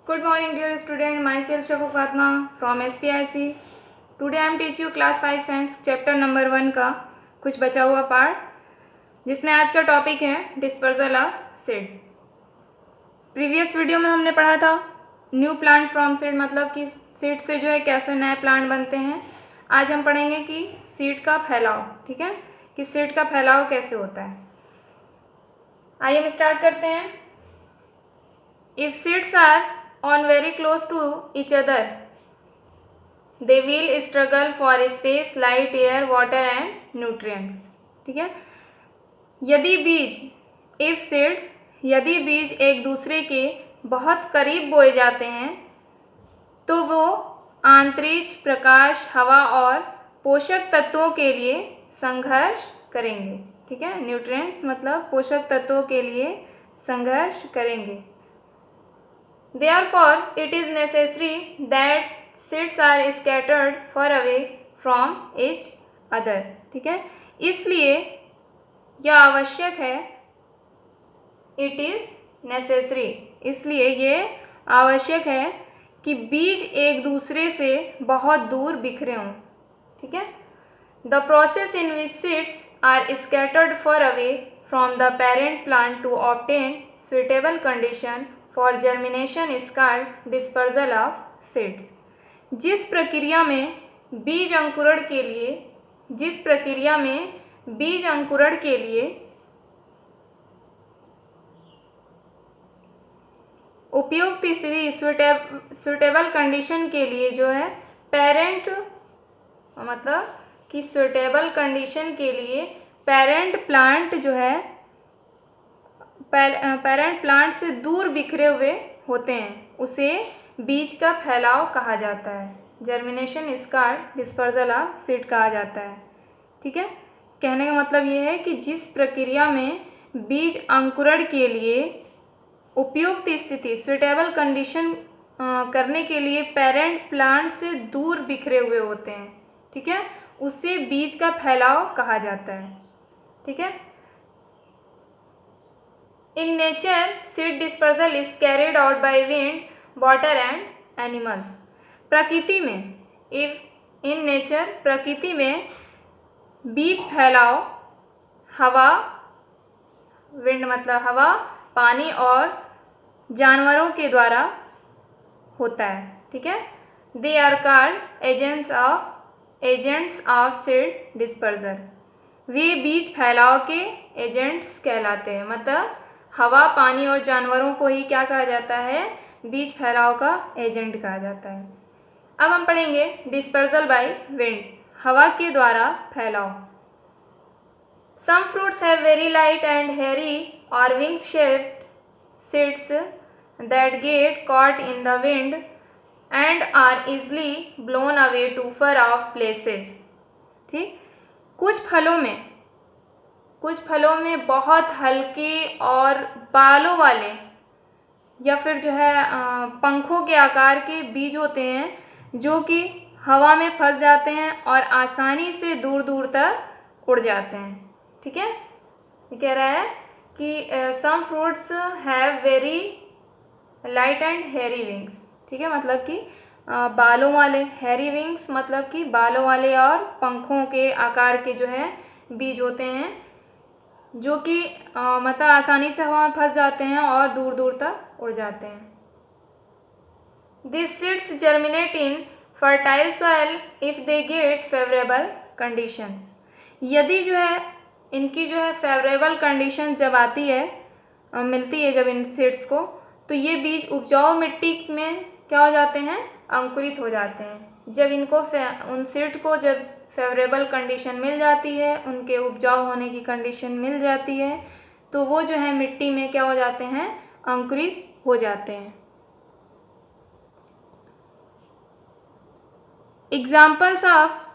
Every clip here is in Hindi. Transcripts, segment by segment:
Good morning, dear student. Myself Shafa Fatma from SPIC. Today I am teach you class 5 science chapter number 1 का कुछ बचा हुआ पार्ट, जिसमें आज का टॉपिक है dispersal of seed. Previous video में हमने पढ़ा था न्यू प्लांट फ्रॉम सीड, मतलब कि सीड से जो है कैसे नए प्लांट बनते हैं। आज हम पढ़ेंगे कि सीड का फैलाव, ठीक है, कि सीड का फैलाव कैसे होता है। आइए हम स्टार्ट करते हैं। If seeds are on very close to each other, they will struggle for space, light, air, water and nutrients. ठीक है, यदि बीज यदि बीज एक दूसरे के बहुत करीब बोए जाते हैं तो वो अंतरिक्ष, प्रकाश, हवा और पोषक तत्वों के लिए संघर्ष करेंगे। ठीक है, न्यूट्रिएंट्स मतलब पोषक तत्वों के लिए संघर्ष करेंगे। Therefore, it is necessary that seeds are scattered far away from each other. ठीक है, इसलिए यह आवश्यक है, it is necessary, इसलिए ये आवश्यक है कि बीज एक दूसरे से बहुत दूर बिखरे हों। ठीक है, The process in which seeds are scattered far away from the parent plant to obtain suitable condition for germination is called dispersal of seeds. जिस प्रक्रिया में बीज अंकुरण के लिए उपयुक्त स्थिति, सुटेबल कंडीशन के लिए जो है पेरेंट, मतलब कि सुटेबल कंडीशन के लिए पेरेंट प्लांट जो है पेरेंट प्लांट से दूर बिखरे हुए होते हैं, उसे बीज का फैलाव कहा जाता है। Germination is called dispersal of seed कहा जाता है। ठीक है, कहने का मतलब ये है कि जिस प्रक्रिया में बीज अंकुरण के लिए उपयुक्त स्थिति, सुटेबल कंडीशन करने के लिए पेरेंट प्लांट से दूर बिखरे हुए होते हैं, ठीक है, उससे बीज का फैलाव कहा जाता है। ठीक है, In nature, seed dispersal is carried out by wind, water and animals. प्रकृति में बीज फैलाव हवा, विंड मतलब हवा, पानी और जानवरों के द्वारा होता है। ठीक है, They are called agents of seed dispersal. वे बीज फैलाव के एजेंट्स कहलाते हैं, मतलब हवा, पानी और जानवरों को ही क्या कहा जाता है, बीज फैलाव का एजेंट कहा जाता है। अब हम पढ़ेंगे डिस्पर्जल बाय विंड, हवा के द्वारा फैलाव। Some fruits have very light and hairy or wings shaped seeds that get caught in the wind and are easily blown away to far off places. ठीक, कुछ फलों में बहुत हल्के और बालों वाले या फिर जो है पंखों के आकार के बीज होते हैं, जो कि हवा में फंस जाते हैं और आसानी से दूर दूर तक उड़ जाते हैं। ठीक है, ये कह रहा है कि some fruits have very light and hairy wings. ठीक है, मतलब कि बालों वाले, हेयरी विंग्स मतलब कि बालों वाले और पंखों के आकार के जो है बीज होते हैं, जो कि मतलब आसानी से हवा में फंस जाते हैं और दूर दूर तक उड़ जाते हैं। These seeds germinate in fertile soil if they get favorable conditions. यदि जो है इनकी जो है फेवरेबल कंडीशन जब आती है, मिलती है जब इन सीड्स को, तो ये बीज उपजाऊ मिट्टी में क्या हो जाते हैं, अंकुरित हो जाते हैं। जब इनको उन सीड को जब फेवरेबल कंडीशन मिल जाती है, उनके उपजाऊ होने की कंडीशन मिल जाती है, तो वो जो है मिट्टी में क्या हो जाते हैं, अंकुरित हो जाते हैं। Examples of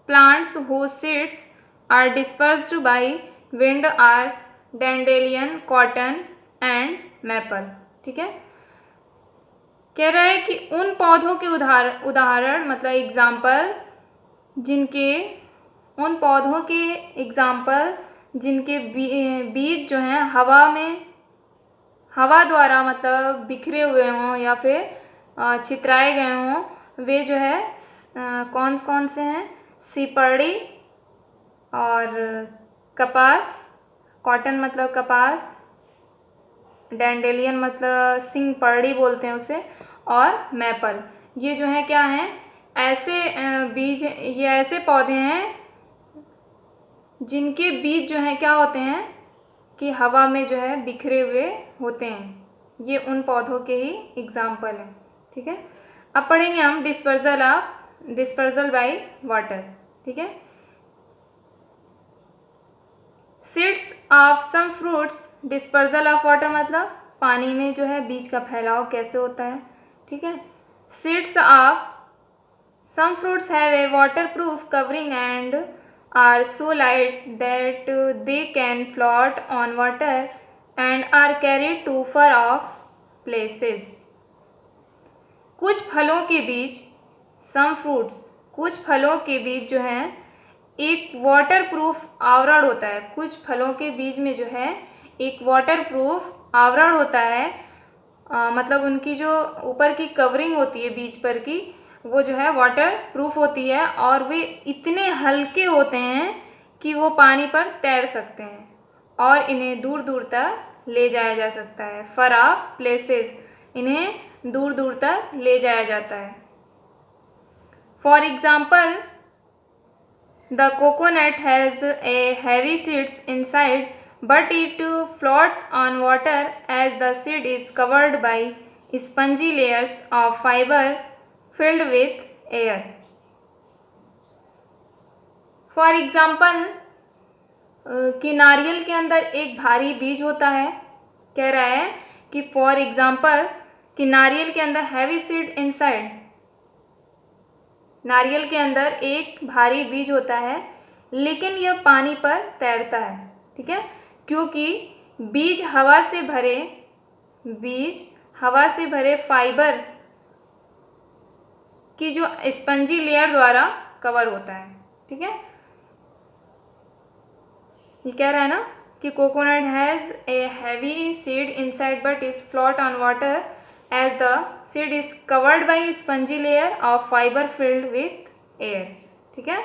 plants whose seeds are dispersed by wind are dandelion, cotton and maple. ठीक है, कह रहा है कि उन पौधों के उदाहरण मतलब एग्जाम्पल, जिनके बीज जो हैं हवा द्वारा मतलब बिखरे हुए हों या फिर छितराए गए हों, वे जो है कौन कौन से हैं? सिपर्डी और कपास, कॉटन मतलब कपास, डैंडेलियन मतलब सिंगपर्डी बोलते हैं उसे, और मैपल। ये जो है क्या हैं? ऐसे बीज, ये ऐसे पौधे हैं जिनके बीज जो हैं क्या होते हैं कि हवा में जो है बिखरे हुए होते हैं। ये उन पौधों के ही एग्जाम्पल हैं। ठीक है, अब पढ़ेंगे हम डिस्पर्जल बाय वाटर। ठीक है, seeds of some fruits, dispersal of water मतलब पानी में जो है बीज का फैलाव कैसे होता है। ठीक है, seeds of some fruits have a waterproof covering and are so light that they can float on water and are carried to far off places. कुछ फलों के बीज, सम फ्रूट्स, कुछ फलों के बीज जो हैं एक वाटर प्रूफ आवरण होता है। कुछ फलों के बीज में जो है एक वाटर प्रूफ आवरण होता है, मतलब उनकी जो ऊपर की कवरिंग होती है बीज पर की, वो जो है वाटर प्रूफ होती है और वे इतने हल्के होते हैं कि वो पानी पर तैर सकते हैं और इन्हें दूर दूर तक ले जाया जा सकता है। फर ऑफ प्लेसेस, इन्हें दूर दूर तक ले जाया जाता है। For example, the coconut has a heavy seeds inside, but it floats on water as the seed is covered by spongy layers of fiber filled with air. For example, कि नारियल के अंदर एक भारी बीज होता है। कह रहा है कि फॉर एग्जाम्पल कि नारियल के अंदर हैवी सीड इनसाइड, नारियल के अंदर एक भारी बीज होता है लेकिन यह पानी पर तैरता है। ठीक है, क्योंकि बीज हवा से भरे फाइबर की जो स्पंजी लेयर द्वारा कवर होता है। ठीक है, ये कह रहा है ना कि coconut has a heavy seed inside but is float on water as the seed is covered by a spongy layer of fiber filled with air। ठीक है,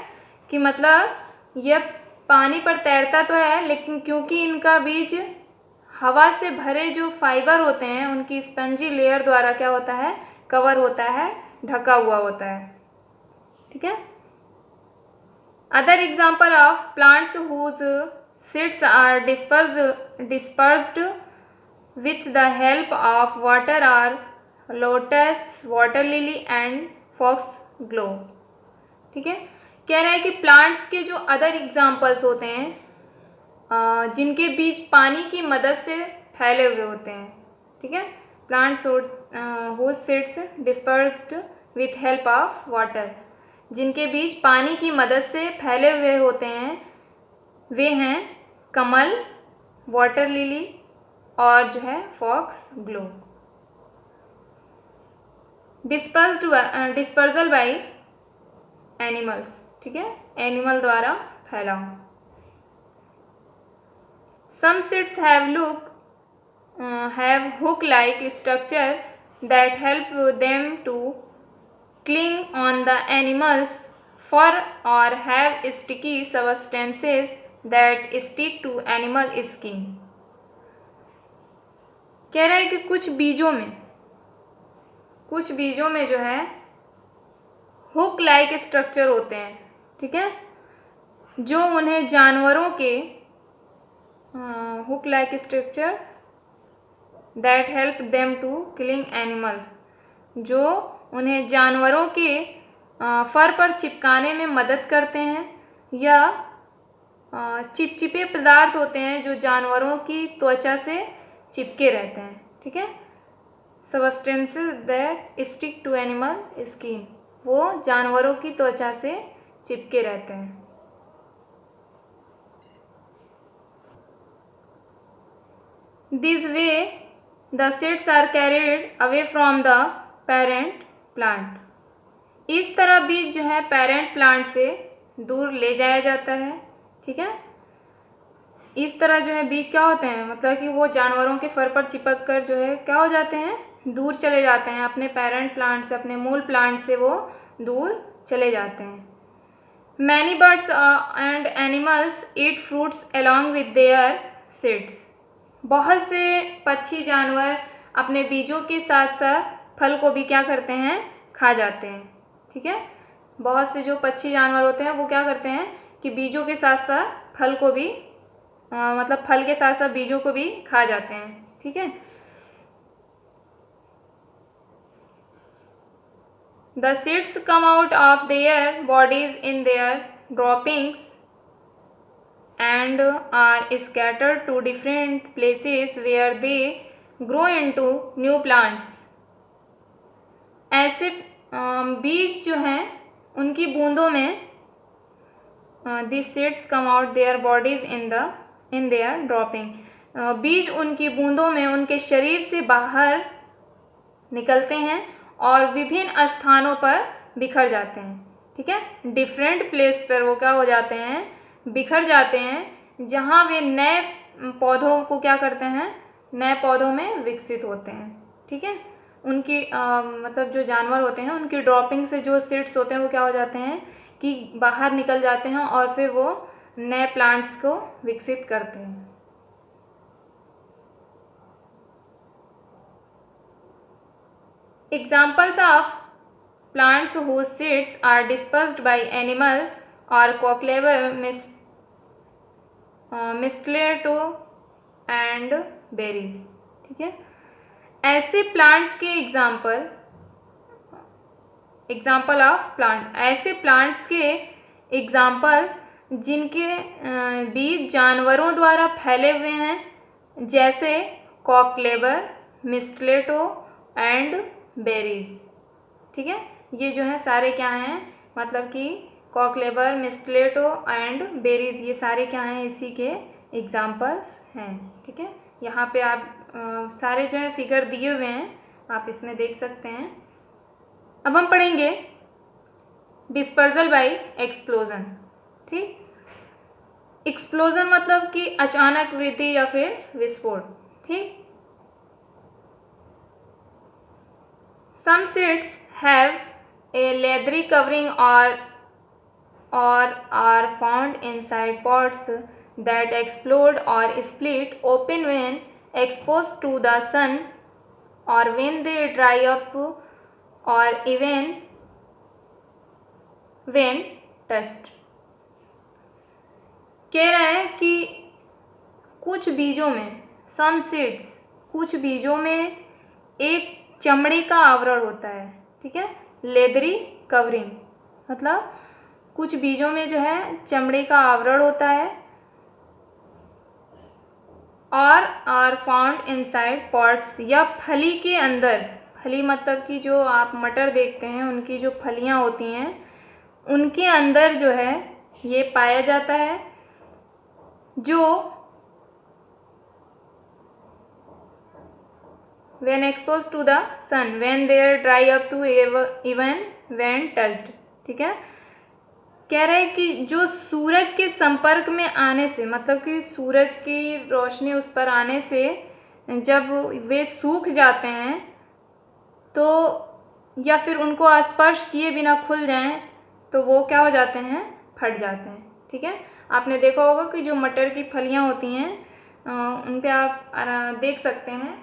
कि मतलब यह पानी पर तैरता तो है लेकिन क्योंकि इनका बीज हवा से भरे जो फाइबर होते हैं उनकी स्पंजी लेयर द्वारा क्या होता है? कवर होता है, ढका हुआ होता है। ठीक है, other example of plants whose seeds are dispersed with the help of water are lotus, water lily and foxglove। ठीक है, कह रहा है कि प्लांट्स के जो अदर एग्जाम्पल्स होते हैं जिनके बीज पानी की मदद से फैले हुए होते हैं। ठीक है, plants whose seeds dispersed with help of water, जिनके बीज पानी की मदद से फैले हुए होते हैं, वे हैं कमल, वाटर लिली और जो है foxglove. Dispersal by animals. ठीक है, एनिमल द्वारा फैलाव। Some seeds have hook like structure that help them to cling on the animals fur or have sticky substances that stick to animal skin. कह रहा है कि कुछ बीजों में जो है हुक लाइक स्ट्रक्चर होते हैं। ठीक है, जो उन्हें जानवरों के hook like structure that help them to killing animals, जो उन्हें जानवरों के फर पर चिपकाने में मदद करते हैं, या चिपचिपे पदार्थ होते हैं जो जानवरों की त्वचा से चिपके रहते हैं। ठीक है, substances that stick to animal skin, वो जानवरों की त्वचा से चिपके रहते हैं। This way the seeds are carried away from the parent plant. इस तरह बीज जो है पेरेंट प्लांट से दूर ले जाया जाता है। ठीक है, इस तरह जो है बीज क्या होते हैं, मतलब कि वो जानवरों के फर पर चिपक कर जो है क्या हो जाते हैं, दूर चले जाते हैं अपने पेरेंट प्लांट से, अपने मूल प्लांट से वो दूर चले जाते हैं। Many birds and animals eat fruits along with their seeds. बहुत से पक्षी जानवर अपने बीजों के साथ साथ फल को भी क्या करते हैं, खा जाते हैं। ठीक है, बहुत से जो पक्षी जानवर होते हैं वो क्या करते हैं कि बीजों के साथ साथ फल को भी मतलब फल के साथ साथ बीजों को भी खा जाते हैं। ठीक है, the seeds come out of their bodies in their droppings and are scattered to different places where they grow into new plants। ऐसे बीज जो हैं उनकी बूंदों में these seeds come out their bodies in their dropping। बीज उनकी बूंदों में उनके शरीर से बाहर निकलते हैं और विभिन्न स्थानों पर बिखर जाते हैं। ठीक है, डिफरेंट प्लेस पर वो क्या हो जाते हैं, बिखर जाते हैं, जहाँ वे नए पौधों को क्या करते हैं, नए पौधों में विकसित होते हैं। ठीक है, उनकी मतलब जो जानवर होते हैं उनकी ड्रॉपिंग से जो सीड्स होते हैं वो क्या हो जाते हैं कि बाहर निकल जाते हैं और फिर वो नए प्लांट्स को विकसित करते हैं। Examples of plants whose seeds are dispersed by animal or cocklever, mistletoe and berries। ठीक है, ऐसे प्लांट के एग्जाम्पल ऑफ प्लांट, ऐसे प्लांट्स के एग्जाम्पल जिनके बीज जानवरों द्वारा फैले हुए हैं, जैसे कॉकलेबर, मिस्टलेटो एंड बेरीज। ठीक है, ये जो है सारे क्या हैं, मतलब कि कॉकलेबर, मिस्टलेटो एंड बेरीज, ये सारे क्या हैं, इसी के एग्जाम्पल्स हैं। ठीक है, यहाँ पे आप सारे जो है फिगर दिए हुए हैं, आप इसमें देख सकते हैं। अब हम पढ़ेंगे डिस्पर्जल बाय एक्सप्लोजन। ठीक, एक्सप्लोजन मतलब कि अचानक वृद्धि या फिर विस्फोट। ठीक, some seeds have a leathery covering or are found inside pods that explode or split open when exposed to the sun or when they dry up or even when touched। कह रहा है कि कुछ बीजों में, some seeds, कुछ बीजों में एक चमड़े का आवरण होता है। ठीक है, लेदरी कवरिंग मतलब कुछ बीजों में जो है चमड़े का आवरण होता है, और आर फाउंड इनसाइड पॉट्स, या फली के अंदर, फली मतलब कि जो आप मटर देखते हैं उनकी जो फलियां होती हैं उनके अंदर जो है ये पाया जाता है, जो when exposed to the sun when they dry up to even when touched। ठीक है, कह रहे हैं कि जो सूरज के संपर्क में आने से, मतलब कि सूरज की रोशनी उस पर आने से जब वे सूख जाते हैं तो, या फिर उनको स्पर्श किए बिना खुल जाएं तो वो क्या हो जाते हैं, फट जाते हैं। ठीक है, आपने देखा होगा कि जो मटर की फलियां होती हैं उन पे आप देख सकते हैं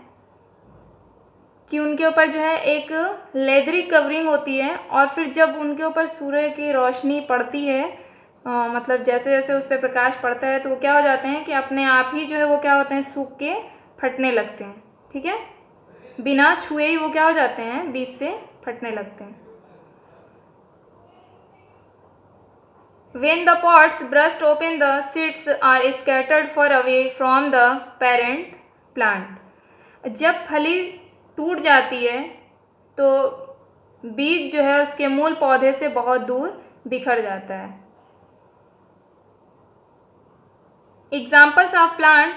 कि उनके ऊपर जो है एक लेदरी कवरिंग होती है, और फिर जब उनके ऊपर सूर्य की रोशनी पड़ती है, मतलब जैसे जैसे उस पर प्रकाश पड़ता है तो वो क्या हो जाते हैं कि अपने आप ही जो है वो क्या होते हैं, सूख के फटने लगते हैं। ठीक है, बिना छुए ही वो क्या हो जाते हैं, बीज से फटने लगते हैं। When the pods burst open, the seeds are scattered far away from the parent plant। जब फली टूट जाती है तो बीज जो है उसके मूल पौधे से बहुत दूर बिखर जाता है। Examples of plant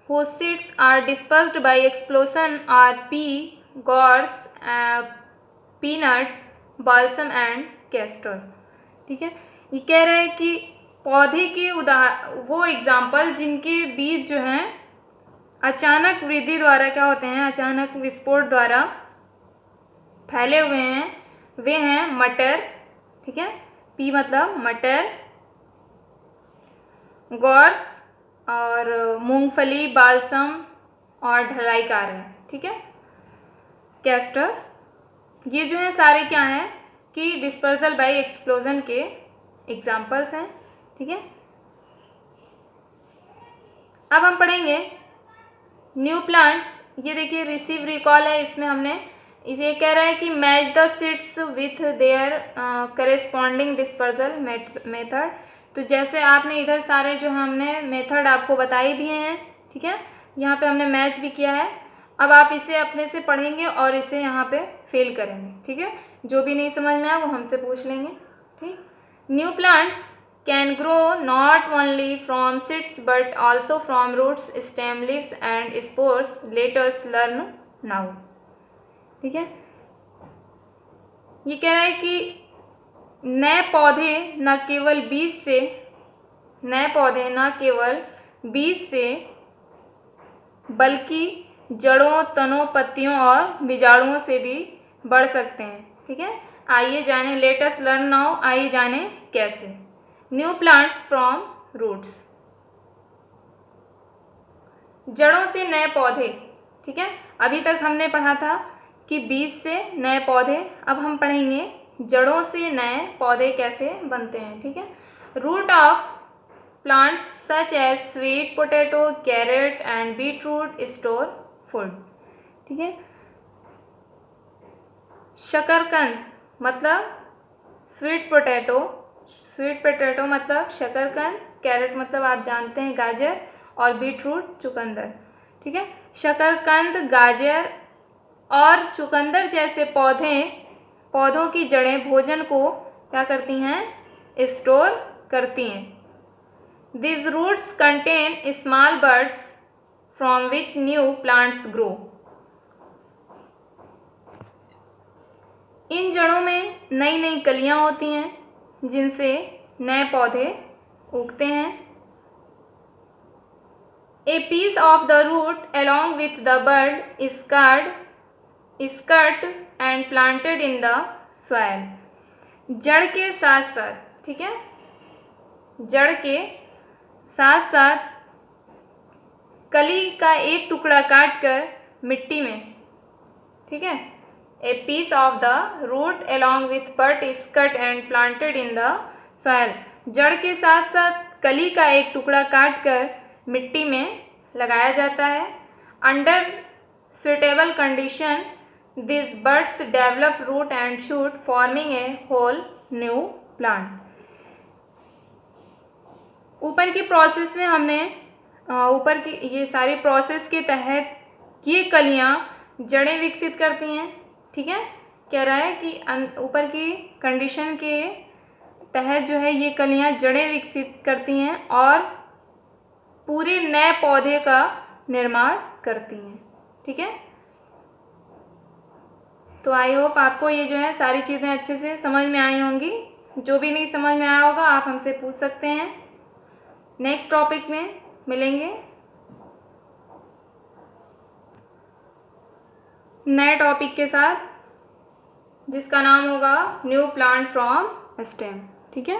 whose seeds are dispersed by explosion are pea, gorse, peanut, balsam and castor। ठीक है, ये कह रहे हैं कि पौधे के वो एग्जाम्पल जिनके बीज जो हैं अचानक वृद्धि द्वारा क्या होते हैं, अचानक विस्फोट द्वारा फैले हुए हैं, वे हैं मटर, ठीक है, पी मतलब मटर, गॉर्स और मूंगफली, बालसम और ढलाई कार्य, ठीक है, कैस्टर। ये जो है सारे क्या हैं कि डिस्पर्जल बाय एक्सप्लोजन के एग्जाम्पल्स हैं, ठीक है। अब हम पढ़ेंगे न्यू प्लांट्स। ये देखिए रिसीव रिकॉल है, इसमें हमने इसे कह रहा है कि match the seeds with their corresponding dispersal method. तो जैसे आपने इधर सारे जो हमने मेथड आपको बता ही दिए हैं, ठीक है, यहाँ पे हमने मैच भी किया है। अब आप इसे अपने से पढ़ेंगे और इसे यहाँ पे फिल करेंगे, ठीक है। जो भी नहीं समझ में आया वो हमसे पूछ लेंगे, ठीक। New plants can grow not only from seeds but also from roots, stem, leaves and spores. Let us learn now, ठीक है। ये कह रहा है कि नए पौधे न केवल बीज से बल्कि जड़ों, तनों, पत्तियों और बीजाणुओं से भी बढ़ सकते हैं, ठीक है। आइए जाने, लेट अस लर्न नाउ, आइए जाने कैसे। न्यू प्लांट्स फ्रॉम रूट्स, जड़ों से नए पौधे, ठीक है। अभी तक हमने पढ़ा था कि बीज से नए पौधे, अब हम पढ़ेंगे जड़ों से नए पौधे कैसे बनते हैं, ठीक है। Root of plants such as sweet potato, carrot and beetroot store food, ठीक है। शकरकंद मतलब स्वीट पोटैटो मतलब शकरकंद, कैरेट मतलब आप जानते हैं गाजर, और बीट रूट चुकंदर, ठीक है। शकरकंद, गाजर और चुकंदर जैसे पौधों की जड़ें भोजन को क्या करती हैं, स्टोर करती हैं। These roots contain small buds from which new plants grow. इन जड़ों में नई नई कलियां होती हैं जिनसे नए पौधे उगते हैं। A piece of the root along with the bud is cut and planted in the soil. जड़ के साथ साथ, ठीक है, जड़ के साथ साथ कली का एक टुकड़ा काटकर मिट्टी में, ठीक है। A piece of the root along with bud is cut and planted in the soil. जड़ के साथ साथ कली का एक टुकड़ा काटकर मिट्टी में लगाया जाता है। Under suitable condition, these buds develop root and shoot, forming a whole new plant. ऊपर की प्रोसेस में हमने ऊपर की ये सारी प्रोसेस के तहत ये कलियाँ जड़ें विकसित करती हैं, ठीक है। कह रहा है कि ऊपर की कंडीशन के तहत जो है ये कलियाँ जड़ें विकसित करती हैं और पूरे नए पौधे का निर्माण करती हैं, ठीक है। तो आई होप आपको ये जो है सारी चीज़ें अच्छे से समझ में आई होंगी। जो भी नहीं समझ में आया होगा आप हमसे पूछ सकते हैं। नेक्स्ट टॉपिक में मिलेंगे नए टॉपिक के साथ जिसका नाम होगा न्यू प्लांट फ्रॉम स्टेम, ठीक है।